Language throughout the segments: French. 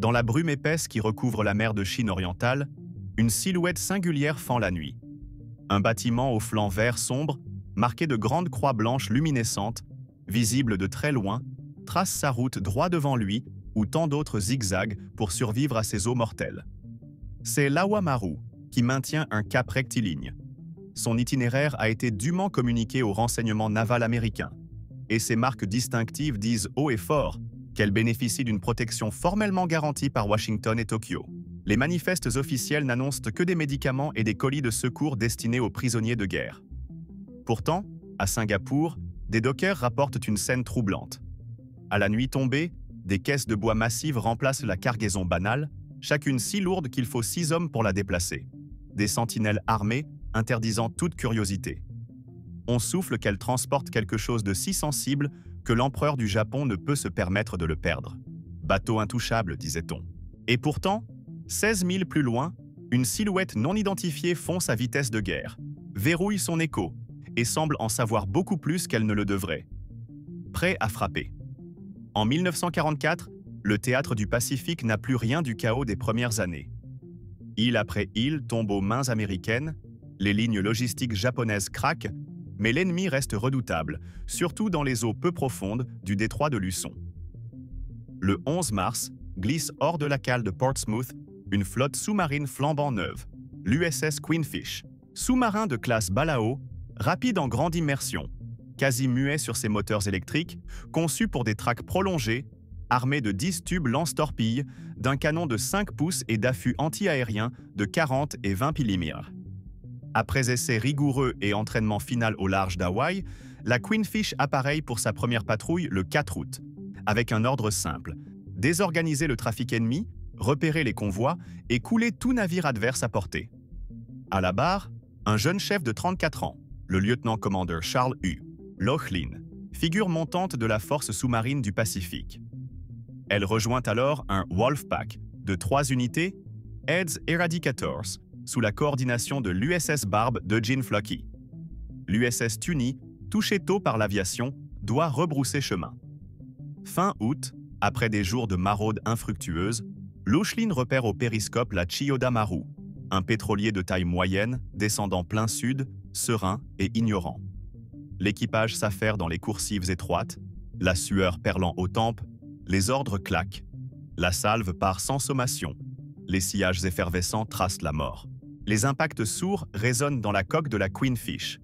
Dans la brume épaisse qui recouvre la mer de Chine orientale, une silhouette singulière fend la nuit. Un bâtiment au flanc vert sombre, marqué de grandes croix blanches luminescentes, visible de très loin, trace sa route droit devant lui, où tant d'autres zigzags pour survivre à ces eaux mortelles. C'est l'Awamaru, qui maintient un cap rectiligne. Son itinéraire a été dûment communiqué au renseignement naval américain, et ses marques distinctives disent haut et fort qu'elle bénéficie d'une protection formellement garantie par Washington et Tokyo. Les manifestes officiels n'annoncent que des médicaments et des colis de secours destinés aux prisonniers de guerre. Pourtant, à Singapour, des dockers rapportent une scène troublante. À la nuit tombée, des caisses de bois massives remplacent la cargaison banale, chacune si lourde qu'il faut 6 hommes pour la déplacer. Des sentinelles armées interdisant toute curiosité. On souffle qu'elle transporte quelque chose de si sensible que l'empereur du Japon ne peut se permettre de le perdre. Bateau intouchable, disait-on. Et pourtant, 16 000 plus loin, une silhouette non identifiée fonce à vitesse de guerre, verrouille son écho et semble en savoir beaucoup plus qu'elle ne le devrait. Prêt à frapper. En 1944, le théâtre du Pacifique n'a plus rien du chaos des premières années. Île après île tombe aux mains américaines, les lignes logistiques japonaises craquent, mais l'ennemi reste redoutable, surtout dans les eaux peu profondes du détroit de Luçon. Le 11 mars, glisse hors de la cale de Portsmouth une flotte sous-marine flambant neuve, l'USS Queenfish, sous-marin de classe Balao, rapide en grande immersion, quasi muet sur ses moteurs électriques, conçu pour des traques prolongées, armé de 10 tubes lance-torpilles, d'un canon de 5 pouces et d'affûts anti-aériens de 40 et 20 mm. Après essai rigoureux et entraînement final au large d'Hawaï, la Queenfish appareille pour sa première patrouille le 4 août, avec un ordre simple: désorganiser le trafic ennemi, repérer les convois et couler tout navire adverse à portée. À la barre, un jeune chef de 34 ans, le lieutenant-commandeur Charles U. Laughlin, figure montante de la force sous-marine du Pacifique. Elle rejoint alors un Wolfpack de 3 unités, Heads Eradicators, sous la coordination de l'USS Barb de Gene Flockey. L'USS Tunney, touché tôt par l'aviation, doit rebrousser chemin. Fin août, après des jours de maraude infructueuse, Laughlin repère au périscope la Chiyoda Maru, un pétrolier de taille moyenne, descendant plein sud, serein et ignorant. L'équipage s'affaire dans les coursives étroites, la sueur perlant aux tempes, les ordres claquent. La salve part sans sommation. Les sillages effervescents tracent la mort. Les impacts sourds résonnent dans la coque de la Queenfish.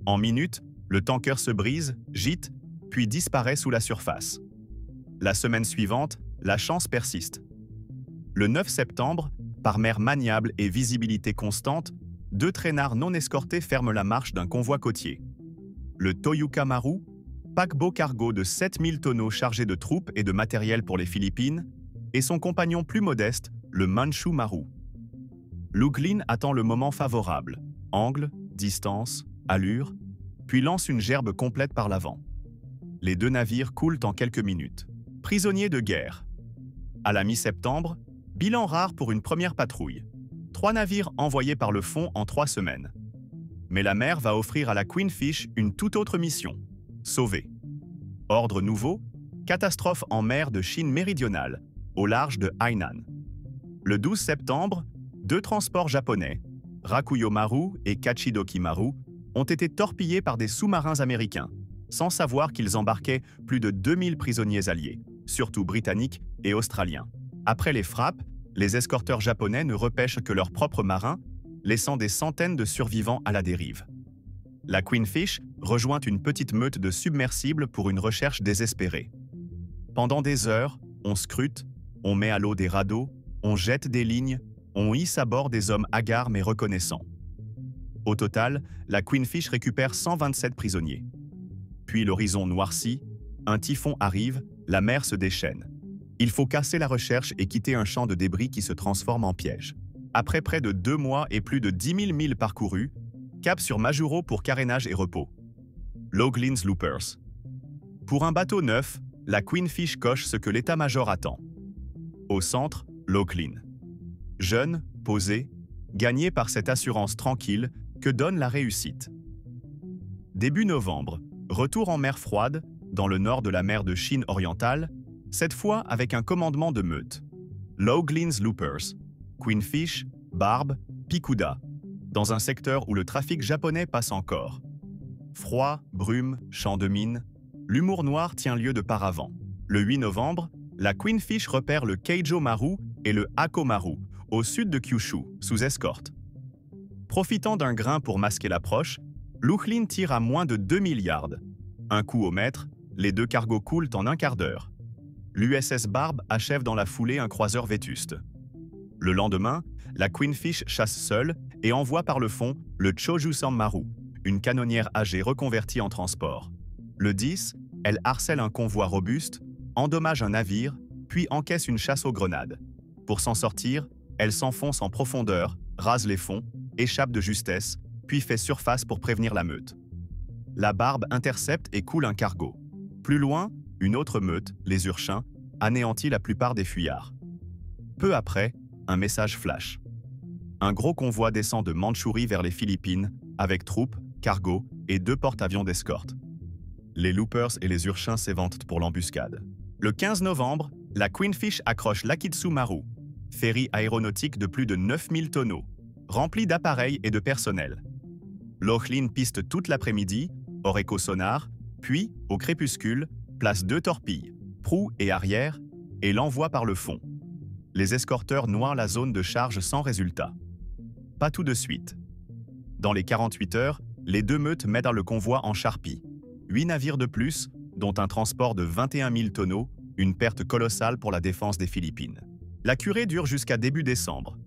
En minutes, le tanker se brise, gîte, puis disparaît sous la surface. La semaine suivante, la chance persiste. Le 9 septembre, par mer maniable et visibilité constante, 2 traînards non escortés ferment la marche d'un convoi côtier. Le Toyuka Maru, paquebot cargo de 7000 tonneaux chargé de troupes et de matériel pour les Philippines, et son compagnon plus modeste, le Manchu Maru. Laughlin attend le moment favorable, angle, distance, allure, puis lance une gerbe complète par l'avant. Les 2 navires coulent en quelques minutes. Prisonniers de guerre. À la mi-septembre, bilan rare pour une première patrouille. 3 navires envoyés par le fond en 3 semaines. Mais la mer va offrir à la Queenfish une toute autre mission: sauver. Ordre nouveau, catastrophe en mer de Chine méridionale, au large de Hainan. Le 12 septembre, 2 transports japonais, Rakuyo Maru et Kachidoki Maru, ont été torpillés par des sous-marins américains, sans savoir qu'ils embarquaient plus de 2000 prisonniers alliés, surtout britanniques et australiens. Après les frappes, les escorteurs japonais ne repêchent que leurs propres marins, laissant des centaines de survivants à la dérive. La Queenfish rejoint une petite meute de submersibles pour une recherche désespérée. Pendant des heures, on scrute, on met à l'eau des radeaux, on jette des lignes, on hisse à bord des hommes hagards mais reconnaissants. Au total, la Queenfish récupère 127 prisonniers. Puis l'horizon noircit, un typhon arrive, la mer se déchaîne. Il faut casser la recherche et quitter un champ de débris qui se transforme en piège. Après près de 2 mois et plus de 10 000 milles parcourus, cap sur Majuro pour carénage et repos. Laughlin's Loopers. Pour un bateau neuf, la Queenfish coche ce que l'état-major attend. Au centre, Laughlin. Jeune, posé, gagné par cette assurance tranquille que donne la réussite. Début novembre, retour en mer froide, dans le nord de la mer de Chine orientale, cette fois avec un commandement de meute. Loughlins Loopers, Queenfish, Barbe, Picuda, dans un secteur où le trafic japonais passe encore. Froid, brume, champs de mine, l'humour noir tient lieu de paravent. Le 8 novembre, la Queenfish repère le Keijo Maru et le Hako Maru, au sud de Kyushu, sous escorte. Profitant d'un grain pour masquer l'approche, Loughlin tire à moins de 2000 yards. Un coup au mètre, les deux cargos coulent en un quart d'heure. L'USS Barbe achève dans la foulée un croiseur vétuste. Le lendemain, la Queenfish chasse seule et envoie par le fond le Chojusan Maru, une canonnière âgée reconvertie en transport. Le 10, elle harcèle un convoi robuste, endommage un navire, puis encaisse une chasse aux grenades. Pour s'en sortir, elle s'enfonce en profondeur, rase les fonds, échappe de justesse, puis fait surface pour prévenir la meute. La Barbe intercepte et coule un cargo. Plus loin, une autre meute, les Urchins, anéantit la plupart des fuyards. Peu après, un message flash. Un gros convoi descend de Mandchourie vers les Philippines, avec troupes, cargos et 2 porte-avions d'escorte. Les Loopers et les Urchins s'éventent pour l'embuscade. Le 15 novembre, la Queenfish accroche l'Akitsu Maru, ferry aéronautique de plus de 9000 tonneaux, rempli d'appareils et de personnel. Loughlin piste toute l'après-midi, hors éco-sonar, puis, au crépuscule, place 2 torpilles, proue et arrière, et l'envoie par le fond. Les escorteurs noient la zone de charge sans résultat. Pas tout de suite. Dans les 48 heures, les 2 meutes mettent le convoi en charpie. 8 navires de plus, dont un transport de 21 000 tonneaux, une perte colossale pour la défense des Philippines. La curée dure jusqu'à début décembre.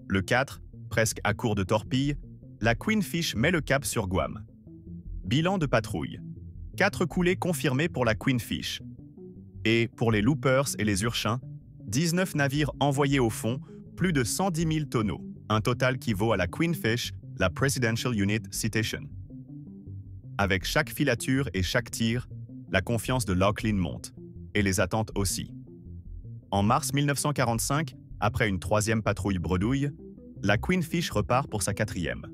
Le 4, presque à court de torpilles, la Queenfish met le cap sur Guam. Bilan de patrouille. 4 coulées confirmées pour la Queenfish. Et, pour les Loopers et les Urchins, 19 navires envoyés au fond, plus de 110 000 tonneaux, un total qui vaut à la Queenfish la Presidential Unit Citation. Avec chaque filature et chaque tir, la confiance de Loughlin monte, et les attentes aussi. En mars 1945, après une 3e patrouille bredouille, la Queenfish repart pour sa 4e.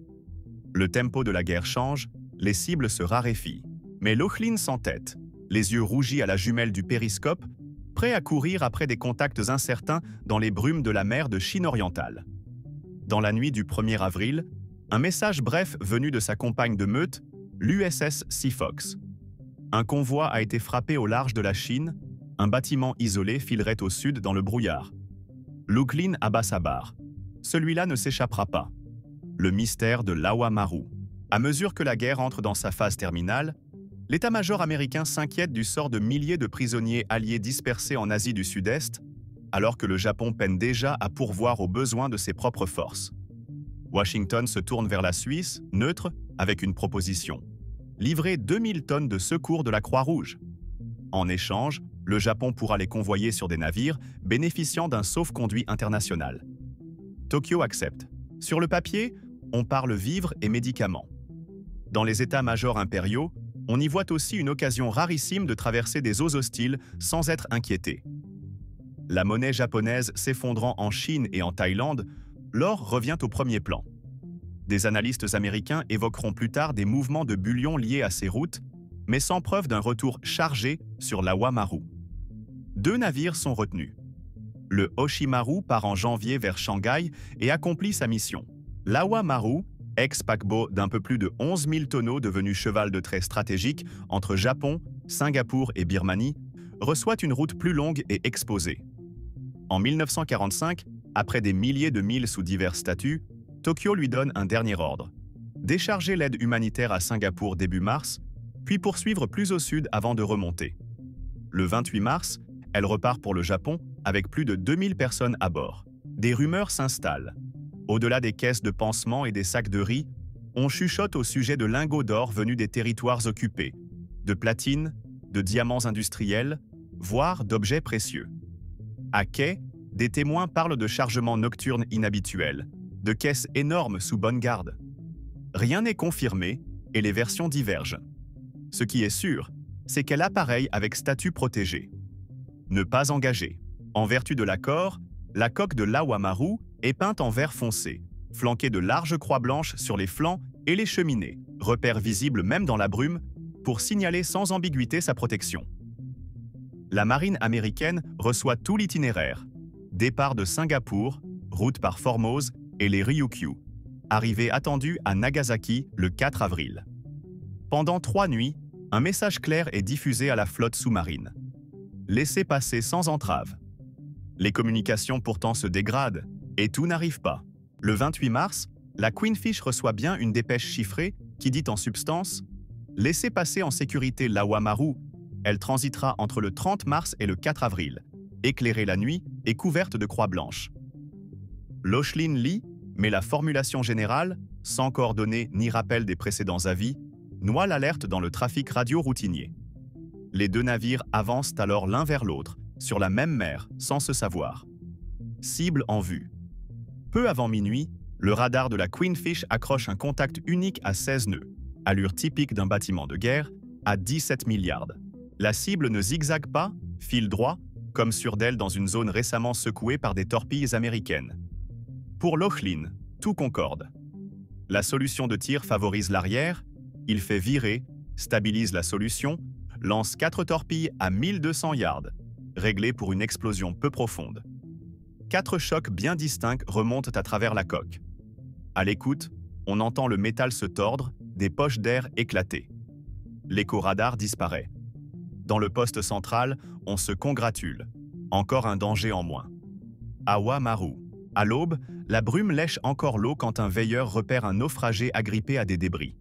Le tempo de la guerre change, les cibles se raréfient. Mais Loughlin s'entête, les yeux rougis à la jumelle du périscope, prêt à courir après des contacts incertains dans les brumes de la mer de Chine orientale. Dans la nuit du 1er avril, un message bref venu de sa compagne de meute, l'USS Seafox. Un convoi a été frappé au large de la Chine, un bâtiment isolé filerait au sud dans le brouillard. Loughlin abat sa barre. Celui-là ne s'échappera pas. Le mystère de l'Awa Maru. À mesure que la guerre entre dans sa phase terminale, l'état-major américain s'inquiète du sort de milliers de prisonniers alliés dispersés en Asie du Sud-Est, alors que le Japon peine déjà à pourvoir aux besoins de ses propres forces. Washington se tourne vers la Suisse, neutre, avec une proposition. Livrer 2000 tonnes de secours de la Croix-Rouge. En échange, le Japon pourra les convoyer sur des navires bénéficiant d'un sauf-conduit international. Tokyo accepte. Sur le papier, on parle vivres et médicaments. Dans les états-majors impériaux, on y voit aussi une occasion rarissime de traverser des eaux hostiles sans être inquiété. La monnaie japonaise s'effondrant en Chine et en Thaïlande, l'or revient au premier plan. Des analystes américains évoqueront plus tard des mouvements de bullion liés à ces routes, mais sans preuve d'un retour chargé sur l'Awa Maru. 2 navires sont retenus. Le Oshimaru part en janvier vers Shanghai et accomplit sa mission. L'Awa Maru, ex-paquebot d'un peu plus de 11 000 tonneaux devenu cheval de trait stratégique entre Japon, Singapour et Birmanie, reçoit une route plus longue et exposée. En 1945, après des milliers de milles sous divers statuts, Tokyo lui donne un dernier ordre. Décharger l'aide humanitaire à Singapour début mars, puis poursuivre plus au sud avant de remonter. Le 28 mars, elle repart pour le Japon avec plus de 2000 personnes à bord. Des rumeurs s'installent. Au-delà des caisses de pansements et des sacs de riz, on chuchote au sujet de lingots d'or venus des territoires occupés, de platine, de diamants industriels, voire d'objets précieux. À quai, des témoins parlent de chargements nocturnes inhabituels, de caisses énormes sous bonne garde. Rien n'est confirmé et les versions divergent. Ce qui est sûr, c'est qu'elle appareille avec statut protégé. Ne pas engager. En vertu de l'accord, la coque de l'Awa Maru est peinte en vert foncé, flanquée de larges croix blanches sur les flancs et les cheminées, repère visible même dans la brume, pour signaler sans ambiguïté sa protection. La marine américaine reçoit tout l'itinéraire. Départ de Singapour, route par Formose et les Ryukyu. Arrivée attendue à Nagasaki le 4 avril. Pendant 3 nuits, un message clair est diffusé à la flotte sous-marine. Laissez passer sans entrave. Les communications pourtant se dégradent et tout n'arrive pas. Le 28 mars, la Queenfish reçoit bien une dépêche chiffrée qui dit en substance « Laissez passer en sécurité l'Awamaru. Elle transitera entre le 30 mars et le 4 avril, éclairée la nuit et couverte de croix blanches. » Loechlin lit, mais la formulation générale, sans coordonnées ni rappel des précédents avis, noie l'alerte dans le trafic radio routinier. Les 2 navires avancent alors l'un vers l'autre, sur la même mer, sans se savoir. Cible en vue. Peu avant minuit, le radar de la Queenfish accroche un contact unique à 16 nœuds, allure typique d'un bâtiment de guerre, à 17 milliards. La cible ne zigzague pas, file droit, comme sur d'elle dans une zone récemment secouée par des torpilles américaines. Pour Loechlin, tout concorde. La solution de tir favorise l'arrière, il fait virer, stabilise la solution, lance 4 torpilles à 1200 yards, réglées pour une explosion peu profonde. 4 chocs bien distincts remontent à travers la coque. À l'écoute, on entend le métal se tordre, des poches d'air éclater. L'écho-radar disparaît. Dans le poste central, on se congratule. Encore un danger en moins. Awamaru. À l'aube, la brume lèche encore l'eau quand un veilleur repère un naufragé agrippé à des débris.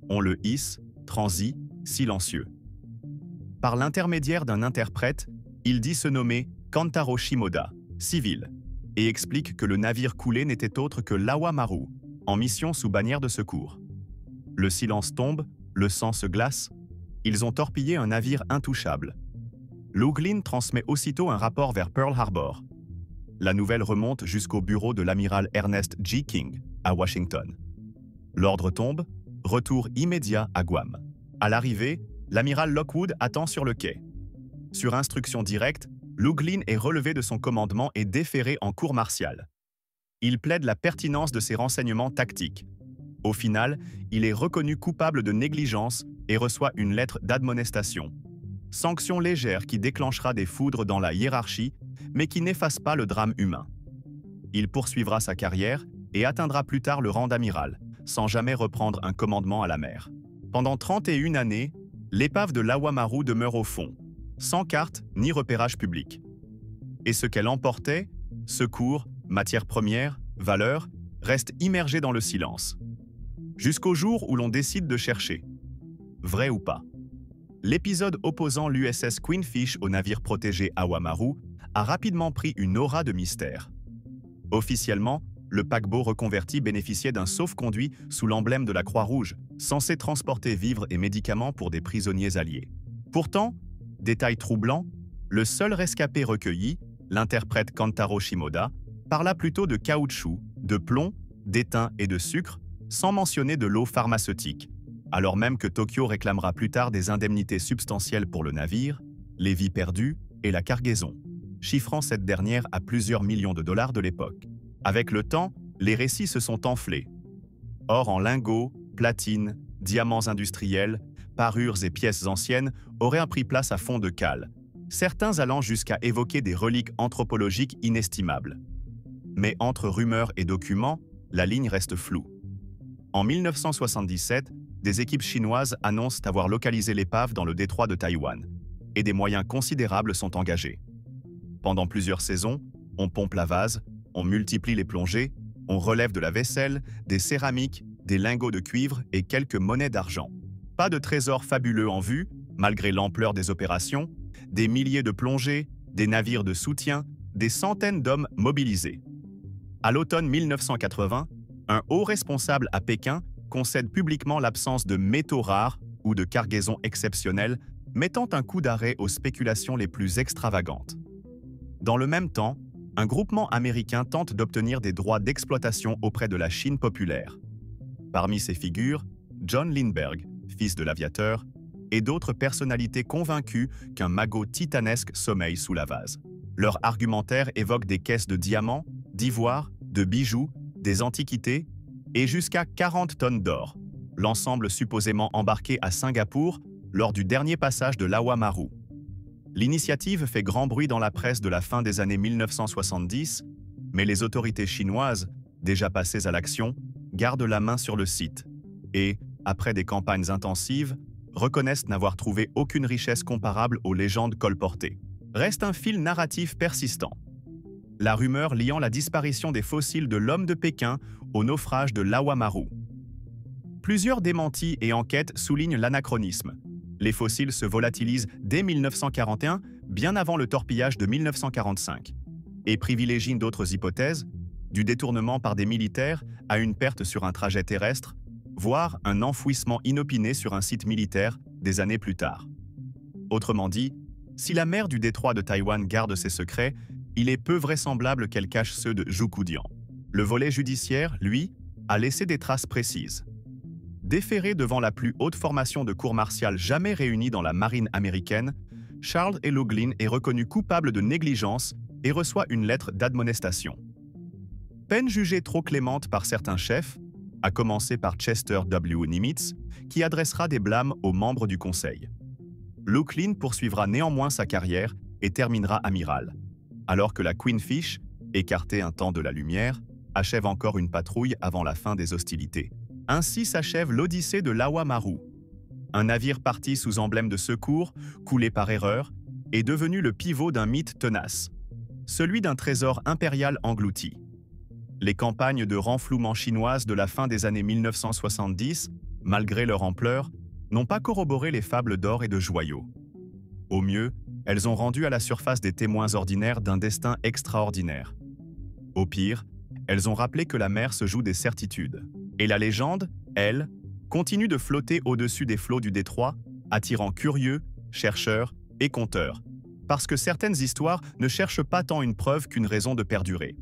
On le hisse, transi, silencieux. Par l'intermédiaire d'un interprète, il dit se nommer Kantaro Shimoda, civil, et explique que le navire coulé n'était autre que l'Awamaru, en mission sous bannière de secours. Le silence tombe, le sang se glace. Ils ont torpillé un navire intouchable. Loechlin transmet aussitôt un rapport vers Pearl Harbor. La nouvelle remonte jusqu'au bureau de l'amiral Ernest G. King, à Washington. L'ordre tombe, retour immédiat à Guam. À l'arrivée, l'amiral Lockwood attend sur le quai. Sur instruction directe, Loechlin est relevé de son commandement et déféré en cour martiale. Il plaide la pertinence de ses renseignements tactiques. Au final, il est reconnu coupable de négligence et reçoit une lettre d'admonestation. Sanction légère qui déclenchera des foudres dans la hiérarchie, mais qui n'efface pas le drame humain. Il poursuivra sa carrière et atteindra plus tard le rang d'amiral, sans jamais reprendre un commandement à la mer. Pendant 31 années, l'épave de l'Awamaru demeure au fond, sans carte ni repérage public. Et ce qu'elle emportait, secours, matières premières, valeurs, reste immergé dans le silence. Jusqu'au jour où l'on décide de chercher. Vrai ou pas? L'épisode opposant l'USS Queenfish au navire protégé Awamaru a rapidement pris une aura de mystère. Officiellement, le paquebot reconverti bénéficiait d'un sauf-conduit sous l'emblème de la Croix-Rouge, censé transporter vivres et médicaments pour des prisonniers alliés. Pourtant, détail troublant, le seul rescapé recueilli, l'interprète Kantaro Shimoda, parla plutôt de caoutchouc, de plomb, d'étain et de sucre, sans mentionner de l'eau pharmaceutique, alors même que Tokyo réclamera plus tard des indemnités substantielles pour le navire, les vies perdues et la cargaison, chiffrant cette dernière à plusieurs millions de dollars de l'époque. Avec le temps, les récits se sont enflés. Or en lingots, platine, diamants industriels, parures et pièces anciennes auraient pris place à fond de cale, certains allant jusqu'à évoquer des reliques anthropologiques inestimables. Mais entre rumeurs et documents, la ligne reste floue. En 1977, des équipes chinoises annoncent avoir localisé l'épave dans le détroit de Taïwan, et des moyens considérables sont engagés. Pendant plusieurs saisons, on pompe la vase, on multiplie les plongées, on relève de la vaisselle, des céramiques, des lingots de cuivre et quelques monnaies d'argent. Pas de trésors fabuleux en vue, malgré l'ampleur des opérations, des milliers de plongées, des navires de soutien, des centaines d'hommes mobilisés. À l'automne 1980, un haut responsable à Pékin concède publiquement l'absence de métaux rares ou de cargaisons exceptionnelles, mettant un coup d'arrêt aux spéculations les plus extravagantes. Dans le même temps, un groupement américain tente d'obtenir des droits d'exploitation auprès de la Chine populaire. Parmi ces figures, John Lindbergh, fils de l'aviateur, et d'autres personnalités convaincues qu'un magot titanesque sommeille sous la vase. Leur argumentaire évoque des caisses de diamants, d'ivoire, de bijoux, des antiquités et jusqu'à 40 tonnes d'or, l'ensemble supposément embarqué à Singapour lors du dernier passage de l'Awamaru. L'initiative fait grand bruit dans la presse de la fin des années 1970, mais les autorités chinoises, déjà passées à l'action, gardent la main sur le site et, après des campagnes intensives, reconnaissent n'avoir trouvé aucune richesse comparable aux légendes colportées. Reste un fil narratif persistant. La rumeur liant la disparition des fossiles de l'homme de Pékin au naufrage de l'Awamaru. Plusieurs démentis et enquêtes soulignent l'anachronisme. Les fossiles se volatilisent dès 1941, bien avant le torpillage de 1945, et privilégient d'autres hypothèses, du détournement par des militaires à une perte sur un trajet terrestre, voire un enfouissement inopiné sur un site militaire des années plus tard. Autrement dit, si la mer du détroit de Taïwan garde ses secrets, il est peu vraisemblable qu'elle cache ceux de Zhukudian. Le volet judiciaire, lui, a laissé des traces précises. Déféré devant la plus haute formation de cour martiale jamais réunie dans la marine américaine, Charles Eloughlin est reconnu coupable de négligence et reçoit une lettre d'admonestation. Peine jugée trop clémente par certains chefs, à commencer par Chester W. Nimitz, qui adressera des blâmes aux membres du Conseil. Eloughlin poursuivra néanmoins sa carrière et terminera amiral, alors que la Queenfish, écartée un temps de la lumière, achève encore une patrouille avant la fin des hostilités. Ainsi s'achève l'Odyssée de l'Awamaru. Un navire parti sous emblème de secours, coulé par erreur, est devenu le pivot d'un mythe tenace, celui d'un trésor impérial englouti. Les campagnes de renflouement chinoises de la fin des années 1970, malgré leur ampleur, n'ont pas corroboré les fables d'or et de joyaux. Au mieux, elles ont rendu à la surface des témoins ordinaires d'un destin extraordinaire. Au pire, elles ont rappelé que la mer se joue des certitudes. Et la légende, elle, continue de flotter au-dessus des flots du détroit, attirant curieux, chercheurs et conteurs, parce que certaines histoires ne cherchent pas tant une preuve qu'une raison de perdurer.